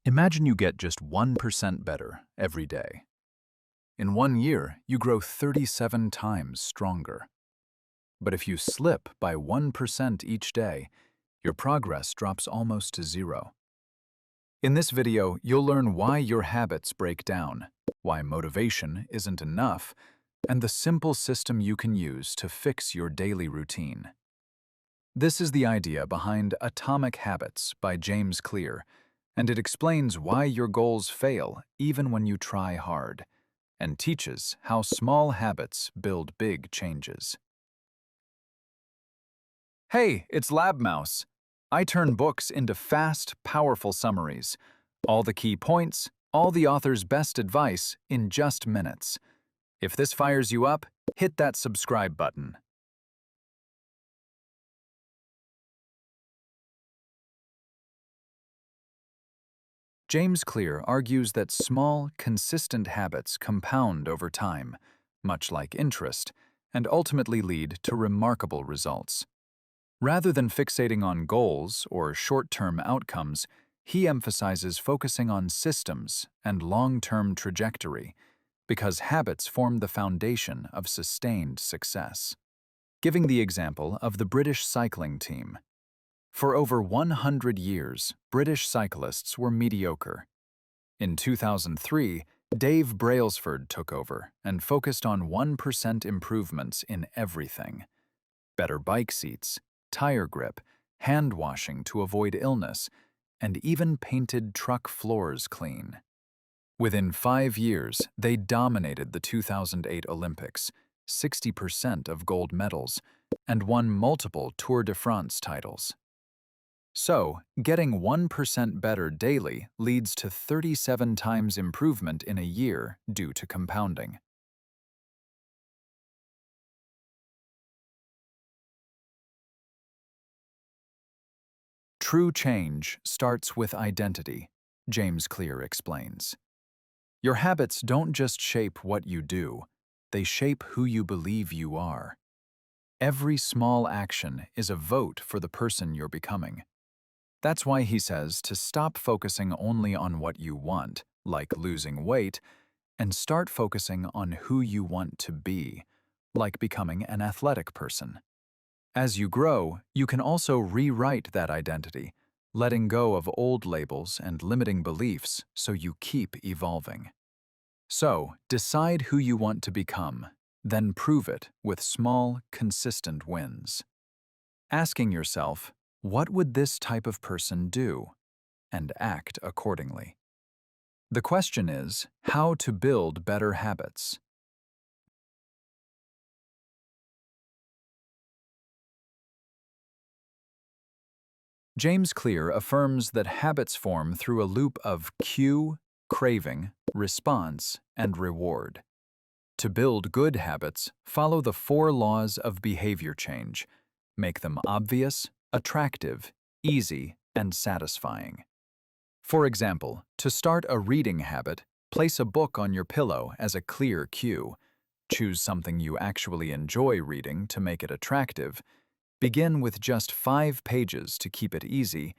Imagine you get just 1% better every day. In 1 year, you grow 37 times stronger. But if you slip by 1% each day, your progress drops almost to zero. In this video, you'll learn why your habits break down, why motivation isn't enough, and the simple system you can use to fix your daily routine. This is the idea behind Atomic Habits by James Clear, and it explains why your goals fail even when you try hard, and teaches how small habits build big changes. Hey, it's Lab Mouse. I turn books into fast, powerful summaries. All the key points, all the author's best advice in just minutes. If this fires you up, hit that subscribe button. James Clear argues that small, consistent habits compound over time, much like interest, and ultimately lead to remarkable results. Rather than fixating on goals or short-term outcomes, he emphasizes focusing on systems and long-term trajectory, because habits form the foundation of sustained success. Giving the example of the British cycling team. For over 100 years, British cyclists were mediocre. In 2003, Dave Brailsford took over and focused on 1% improvements in everything. Better bike seats, tire grip, hand washing to avoid illness, and even painted truck floors clean. Within 5 years, they dominated the 2008 Olympics, 60% of gold medals, and won multiple Tour de France titles. So, getting 1% better daily leads to 37 times improvement in a year due to compounding. True change starts with identity, James Clear explains. Your habits don't just shape what you do, they shape who you believe you are. Every small action is a vote for the person you're becoming. That's why he says to stop focusing only on what you want, like losing weight, and start focusing on who you want to be, like becoming an athletic person. As you grow, you can also rewrite that identity, letting go of old labels and limiting beliefs so you keep evolving. So, decide who you want to become, then prove it with small, consistent wins. Asking yourself, what would this type of person do? And act accordingly. The question is, how to build better habits. James Clear affirms that habits form through a loop of cue, craving, response, and reward. To build good habits, follow the 4 laws of behavior change. Make them obvious, attractive, easy, and satisfying. For example, to start a reading habit, place a book on your pillow as a clear cue. Choose something you actually enjoy reading to make it attractive. Begin with just 5 pages to keep it easy,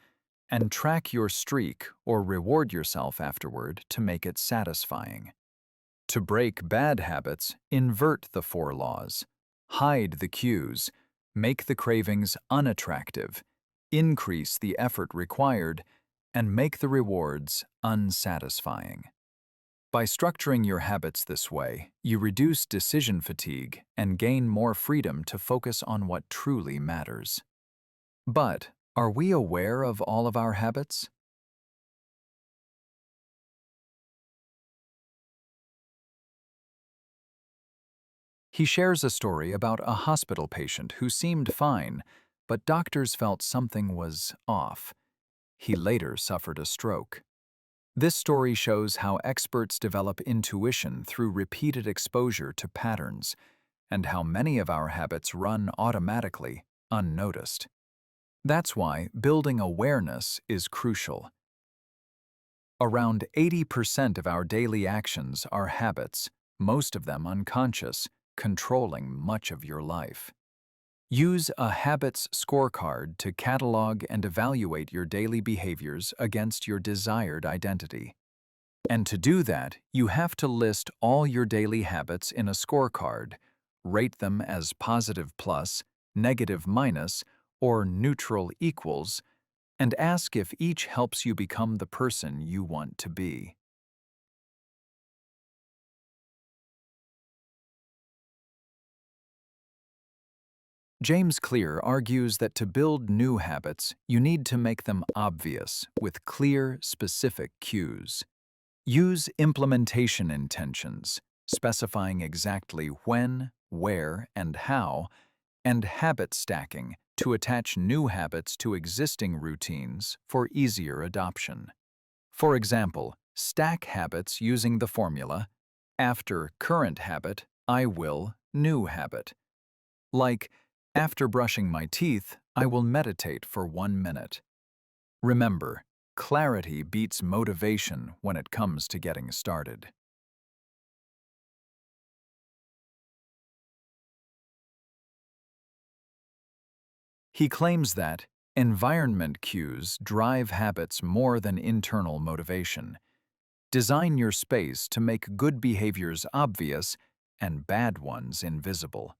and track your streak or reward yourself afterward to make it satisfying. To break bad habits, invert the 4 laws. Hide the cues, make the cravings unattractive, increase the effort required, and make the rewards unsatisfying. By structuring your habits this way, you reduce decision fatigue and gain more freedom to focus on what truly matters. But, are we aware of all of our habits? He shares a story about a hospital patient who seemed fine, but doctors felt something was off. He later suffered a stroke. This story shows how experts develop intuition through repeated exposure to patterns, and how many of our habits run automatically, unnoticed. That's why building awareness is crucial. Around 80% of our daily actions are habits, most of them unconscious, controlling much of your life. Use a habits scorecard to catalog and evaluate your daily behaviors against your desired identity. And to do that, you have to list all your daily habits in a scorecard, rate them as positive plus, negative minus, or neutral equals, and ask if each helps you become the person you want to be. James Clear argues that to build new habits, you need to make them obvious with clear, specific cues. Use implementation intentions, specifying exactly when, where, and how, and habit stacking to attach new habits to existing routines for easier adoption. For example, stack habits using the formula, after current habit, I will new habit. Like, after brushing my teeth, I will meditate for 1 minute. Remember, clarity beats motivation when it comes to getting started. He claims that environment cues drive habits more than internal motivation. Design your space to make good behaviors obvious and bad ones invisible.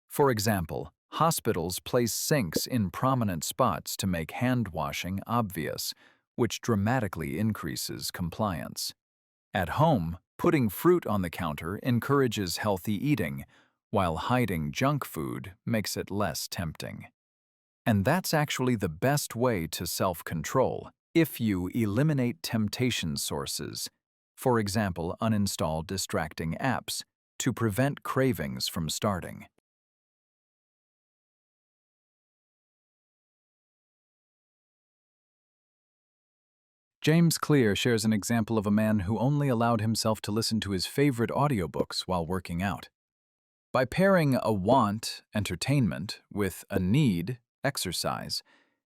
For example, hospitals place sinks in prominent spots to make hand washing obvious, which dramatically increases compliance. At home, putting fruit on the counter encourages healthy eating, while hiding junk food makes it less tempting. And that's actually the best way to self-control if you eliminate temptation sources, for example, uninstall distracting apps, to prevent cravings from starting. James Clear shares an example of a man who only allowed himself to listen to his favorite audiobooks while working out. By pairing a want, entertainment, with a need, exercise,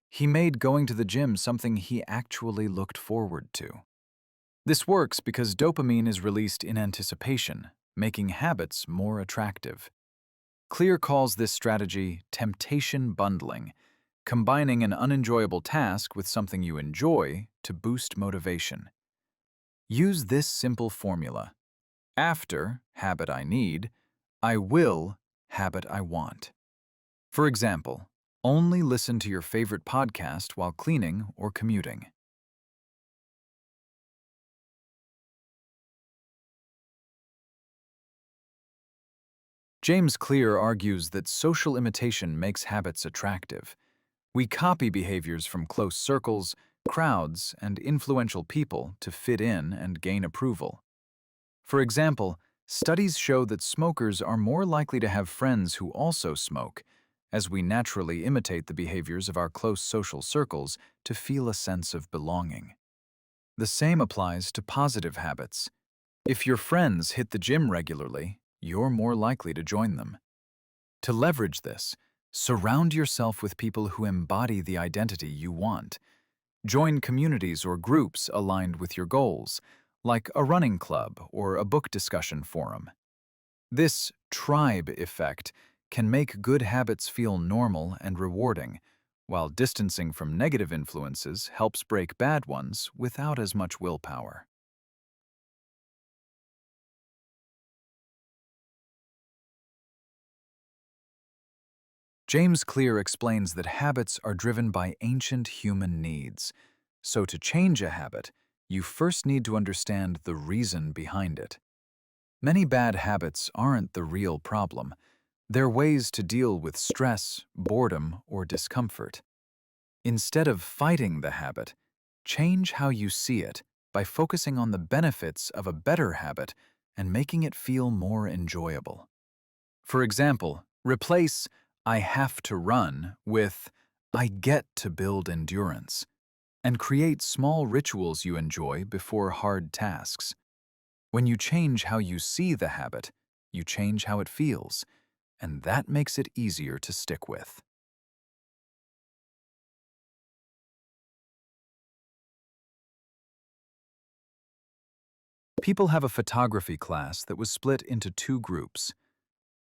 he made going to the gym something he actually looked forward to. This works because dopamine is released in anticipation, making habits more attractive. Clear calls this strategy temptation bundling, combining an unenjoyable task with something you enjoy to boost motivation. Use this simple formula. After habit I need, I will habit I want. For example, only listen to your favorite podcast while cleaning or commuting. James Clear argues that social imitation makes habits attractive. We copy behaviors from close circles, crowds, and influential people to fit in and gain approval. For example, studies show that smokers are more likely to have friends who also smoke, as we naturally imitate the behaviors of our close social circles to feel a sense of belonging. The same applies to positive habits. If your friends hit the gym regularly, you're more likely to join them. To leverage this, surround yourself with people who embody the identity you want. Join communities or groups aligned with your goals, like a running club or a book discussion forum. This tribe effect can make good habits feel normal and rewarding, while distancing from negative influences helps break bad ones without as much willpower. James Clear explains that habits are driven by ancient human needs. So to change a habit, you first need to understand the reason behind it. Many bad habits aren't the real problem. They're ways to deal with stress, boredom, or discomfort. Instead of fighting the habit, change how you see it by focusing on the benefits of a better habit and making it feel more enjoyable. For example, replace I have to run with I get to build endurance, and create small rituals you enjoy before hard tasks. When you change how you see the habit, you change how it feels, and that makes it easier to stick with. People have a photography class that was split into two groups.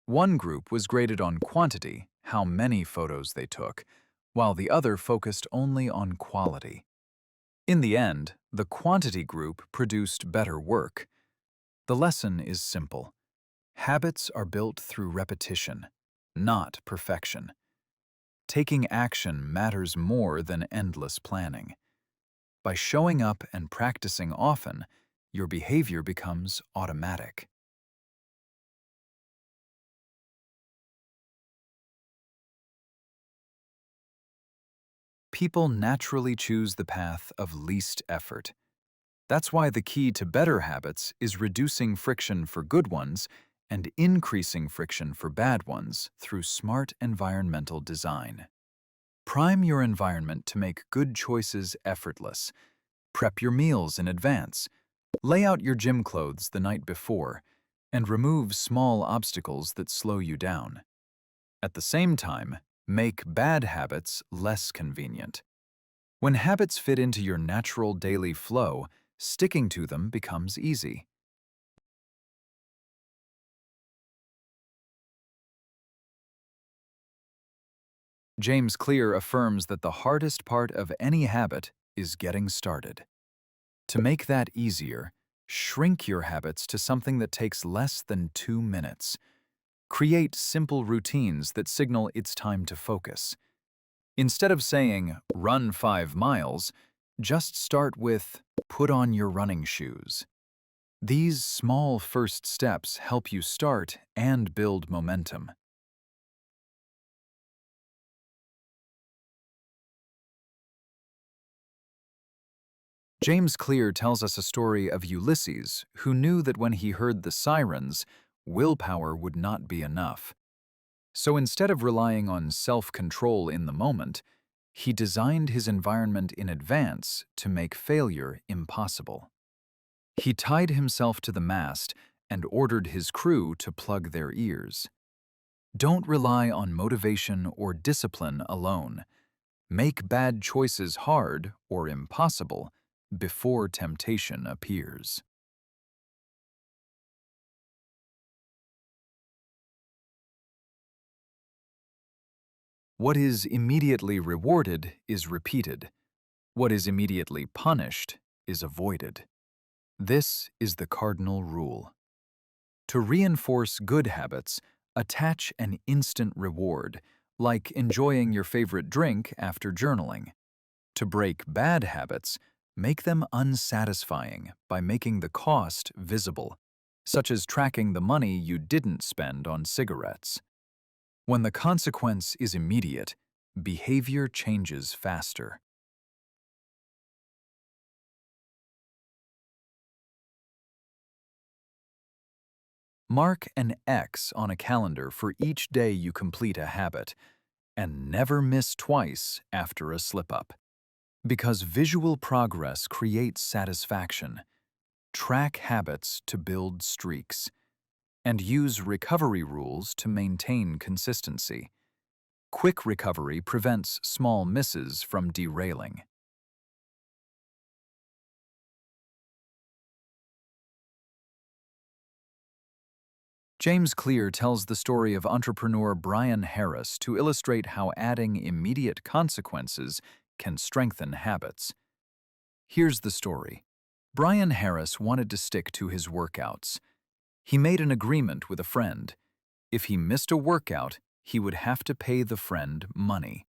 One group was graded on quantity, how many photos they took, while the other focused only on quality. In the end, the quantity group produced better work. The lesson is simple. Habits are built through repetition, not perfection. Taking action matters more than endless planning. By showing up and practicing often, your behavior becomes automatic. People naturally choose the path of least effort. That's why the key to better habits is reducing friction for good ones and increasing friction for bad ones through smart environmental design. Prime your environment to make good choices effortless. Prep your meals in advance. Lay out your gym clothes the night before, and remove small obstacles that slow you down. At the same time, make bad habits less convenient. When habits fit into your natural daily flow, sticking to them becomes easy. James Clear affirms that the hardest part of any habit is getting started. To make that easier, shrink your habits to something that takes less than 2 minutes. Create simple routines that signal it's time to focus. Instead of saying, run 5 miles, just start with, put on your running shoes. These small first steps help you start and build momentum. James Clear tells us a story of Ulysses, who knew that when he heard the sirens, willpower would not be enough. So instead of relying on self-control in the moment, he designed his environment in advance to make failure impossible. He tied himself to the mast and ordered his crew to plug their ears. Don't rely on motivation or discipline alone. Make bad choices hard or impossible before temptation appears. What is immediately rewarded is repeated. What is immediately punished is avoided. This is the cardinal rule. To reinforce good habits, attach an instant reward, like enjoying your favorite drink after journaling. To break bad habits, make them unsatisfying by making the cost visible, such as tracking the money you didn't spend on cigarettes. When the consequence is immediate, behavior changes faster. Mark an X on a calendar for each day you complete a habit, and never miss twice after a slip-up. Because visual progress creates satisfaction, track habits to build streaks, and use recovery rules to maintain consistency. Quick recovery prevents small misses from derailing. James Clear tells the story of entrepreneur Brian Harris to illustrate how adding immediate consequences can strengthen habits. Here's the story. Brian Harris wanted to stick to his workouts. He made an agreement with a friend. If he missed a workout, he would have to pay the friend money.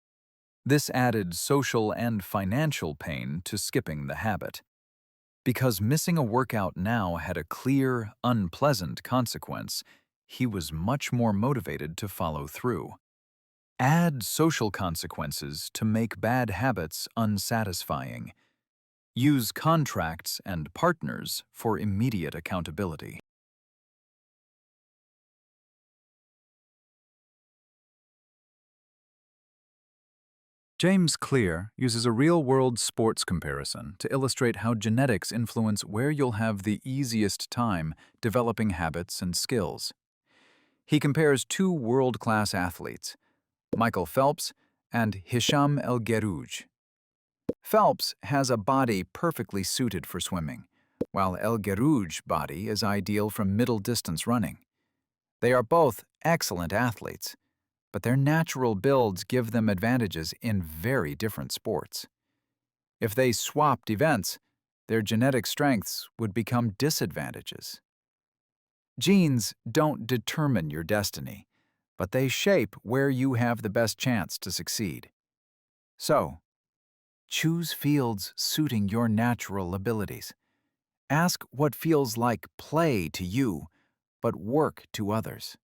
This added social and financial pain to skipping the habit. Because missing a workout now had a clear, unpleasant consequence, he was much more motivated to follow through. Add social consequences to make bad habits unsatisfying. Use contracts and partners for immediate accountability. James Clear uses a real-world sports comparison to illustrate how genetics influence where you'll have the easiest time developing habits and skills. He compares two world-class athletes, Michael Phelps and Hisham El Guerrouj. Phelps has a body perfectly suited for swimming, while El Guerrouj's body is ideal for middle-distance running. They are both excellent athletes, but their natural builds give them advantages in very different sports. If they swapped events, their genetic strengths would become disadvantages. Genes don't determine your destiny, but they shape where you have the best chance to succeed. So, choose fields suiting your natural abilities. Ask what feels like play to you, but work to others.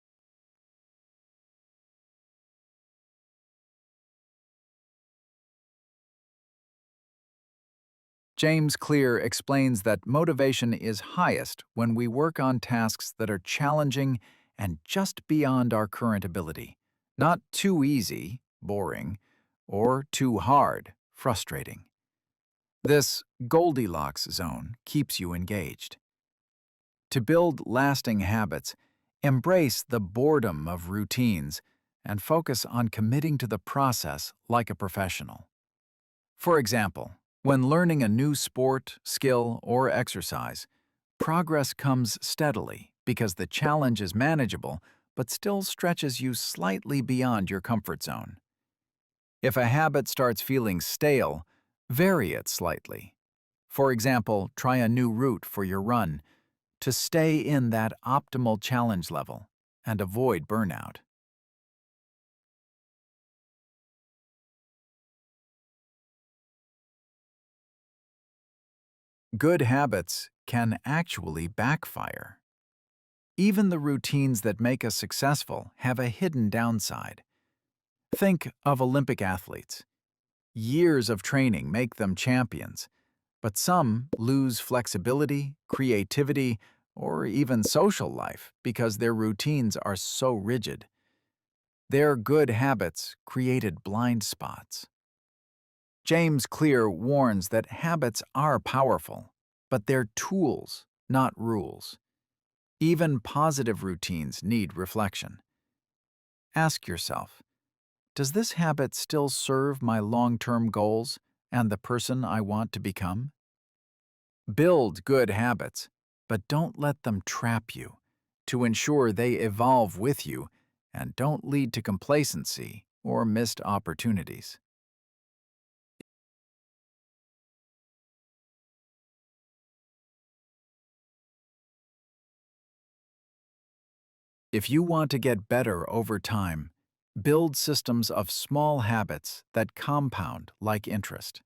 James Clear explains that motivation is highest when we work on tasks that are challenging and just beyond our current ability, not too easy, boring, or too hard, frustrating. This Goldilocks zone keeps you engaged. To build lasting habits, embrace the boredom of routines and focus on committing to the process like a professional. For example, when learning a new sport, skill, or exercise, progress comes steadily because the challenge is manageable but still stretches you slightly beyond your comfort zone. If a habit starts feeling stale, vary it slightly. For example, try a new route for your run to stay in that optimal challenge level and avoid burnout. Good habits can actually backfire. Even the routines that make us successful have a hidden downside. Think of Olympic athletes. Years of training make them champions, but some lose flexibility, creativity, or even social life because their routines are so rigid. Their good habits created blind spots. James Clear warns that habits are powerful, but they're tools, not rules. Even positive routines need reflection. Ask yourself, does this habit still serve my long-term goals and the person I want to become? Build good habits, but don't let them trap you, to ensure they evolve with you and don't lead to complacency or missed opportunities. If you want to get better over time, build systems of small habits that compound like interest.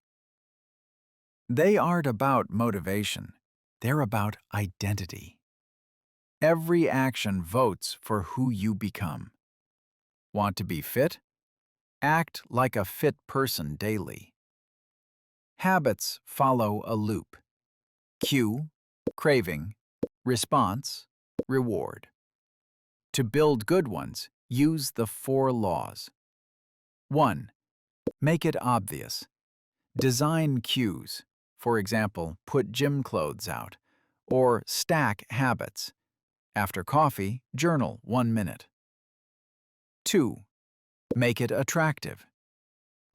They aren't about motivation, they're about identity. Every action votes for who you become. Want to be fit? Act like a fit person daily. Habits follow a loop. Cue, craving, response, reward. To build good ones, use the 4 laws. 1. Make it obvious. Design cues. For example, put gym clothes out. Or stack habits. After coffee, journal 1 minute. 2. Make it attractive.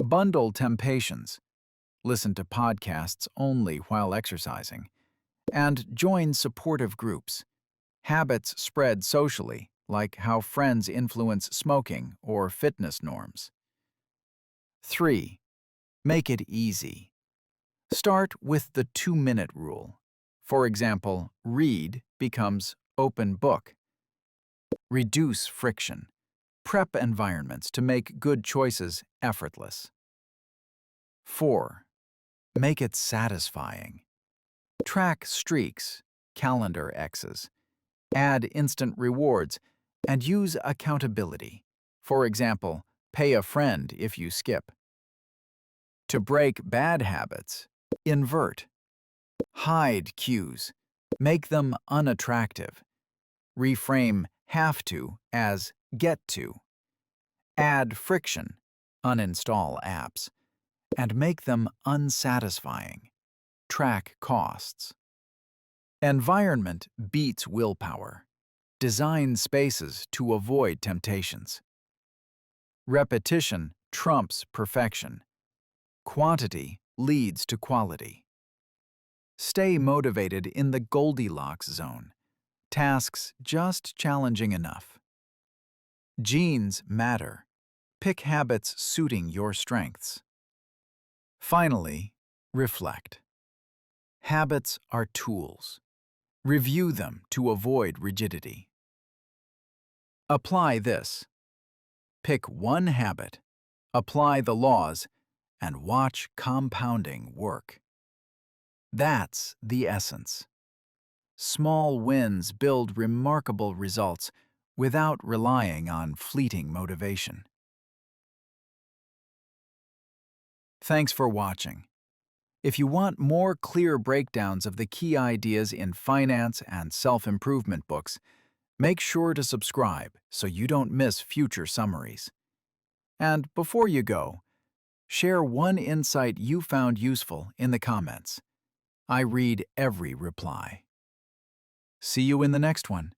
Bundle temptations. Listen to podcasts only while exercising. And join supportive groups. Habits spread socially, like how friends influence smoking or fitness norms. 3. Make it easy. Start with the 2-minute rule. For example, read becomes open book. Reduce friction. Prep environments to make good choices effortless. 4. Make it satisfying. Track streaks, calendar X's. Add instant rewards, and use accountability. For example, pay a friend if you skip. To break bad habits, invert. Hide cues. Make them unattractive. Reframe have to as get to. Add friction. Uninstall apps. And make them unsatisfying. Track costs. Environment beats willpower. Design spaces to avoid temptations. Repetition trumps perfection. Quantity leads to quality. Stay motivated in the Goldilocks zone. Tasks just challenging enough. Genes matter, Pick habits suiting your strengths. Finally, reflect. Habits are tools. Review them to avoid rigidity. Apply this. Pick one habit, apply the laws, and watch compounding work. That's the essence. Small wins build remarkable results without relying on fleeting motivation. Thanks for watching. If you want more clear breakdowns of the key ideas in finance and self-improvement books, make sure to subscribe so you don't miss future summaries. And before you go, share one insight you found useful in the comments. I read every reply. See you in the next one.